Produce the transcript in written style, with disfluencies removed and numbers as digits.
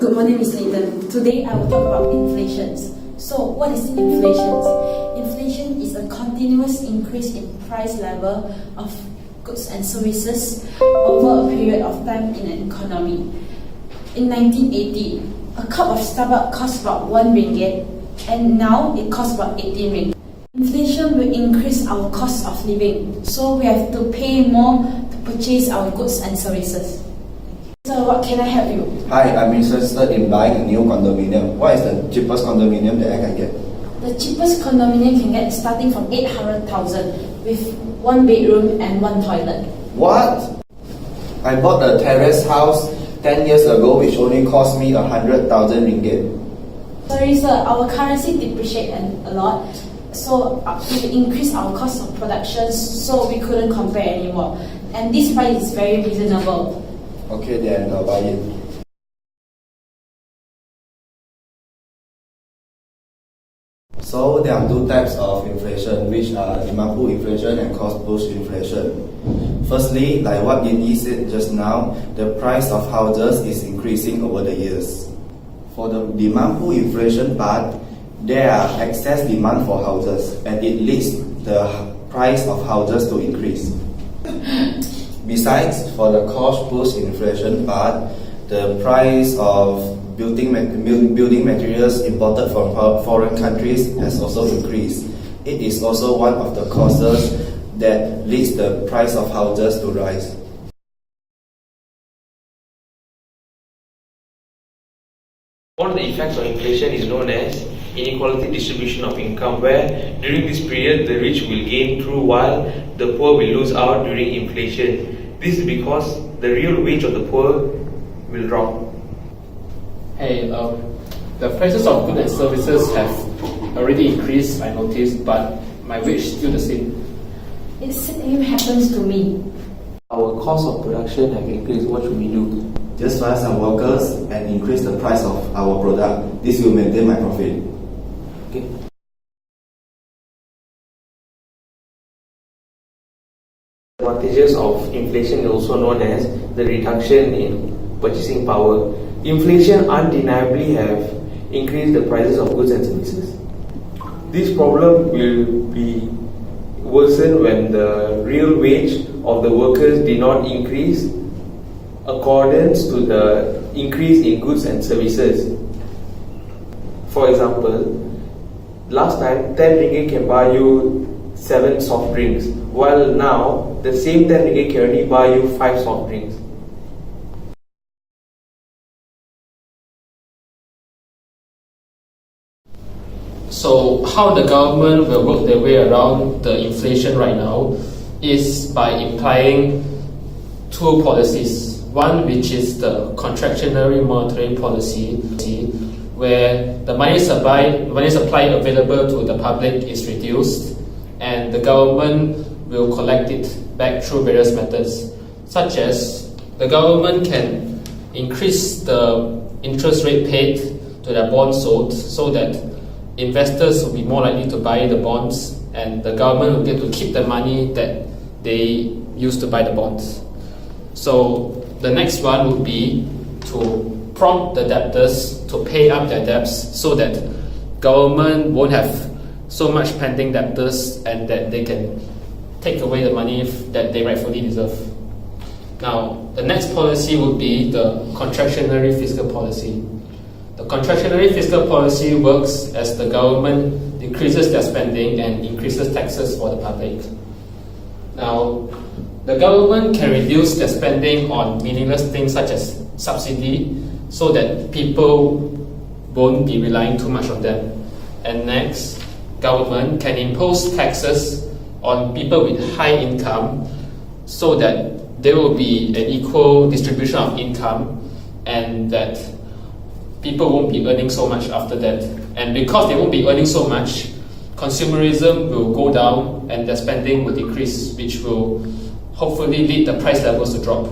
Good morning, Ms. Nathan. Today I will talk about inflation. So, what is inflation? Inflation is a continuous increase in price level of goods and services over a period of time in an economy. In 1980, a cup of Starbucks cost about 1 ringgit, and now it costs about 18 ringgit. Inflation will increase our cost of living, so we have to pay more to purchase our goods and services. So what can I help you? Hi, I'm interested in buying a new condominium. What is the cheapest condominium that I can get? The cheapest condominium can get starting from 800,000 with 1 bedroom and 1 toilet. What? I bought a terrace house 10 years ago which only cost me 100,000 ringgit. Sorry sir, our currency depreciate a lot, so it increased our cost of production, so we couldn't compare anymore. And this price is very reasonable. Okay then, I'll buy it. So there are two types of inflation, which are demand pull inflation and cost push inflation. Firstly, like what Yinyi said just now, the price of houses is increasing over the years. For the demand pull inflation part, there are excess demand for houses and it leads the price of houses to increase. Besides, for the cost push inflation part, the price of building materials imported from foreign countries has also increased. It is also one of the causes that leads the price of houses to rise. One of the effects of inflation is known as inequality distribution of income, where during this period the rich will gain through while the poor will lose out during inflation. This is because the real wage of the poor will drop. Hey, the prices of goods and services have already increased, I noticed, but my wage is still the same. It same happens to me. Our cost of production have increased. What should we do? Just fire some workers and increase the price of our product. This will maintain my profit. Okay. Advantages of inflation is also known as the reduction in purchasing power. Inflation undeniably have increased the prices of goods and services. This problem will be worsened when the real wage of the workers did not increase accordance to the increase in goods and services. For example, last time 10 ringgit can buy you 7 soft drinks, while now the same 10 ringgit can only buy you 5 soft drinks. So how the government will work their way around the inflation right now is by implying two policies. One, which is the contractionary monetary policy, where the money supply available to the public is reduced, and the government will collect it back through various methods, such as the government can increase the interest rate paid to their bonds sold, so that investors will be more likely to buy the bonds, and the government will get to keep the money that they used to buy the bonds. So the next one would be to prompt the debtors to pay up their debts, so that government won't have so much pending debtors and that they can take away the money that they rightfully deserve. Now, the next policy would be the contractionary fiscal policy. The contractionary fiscal policy works as the government decreases their spending and increases taxes for the public. Now, the government can reduce their spending on meaningless things such as subsidy, so that people won't be relying too much on them. And next, government can impose taxes on people with high income, so that there will be an equal distribution of income, and that people won't be earning so much after that. And because they won't be earning so much, consumerism will go down and their spending will decrease, which will hopefully lead the price levels to drop.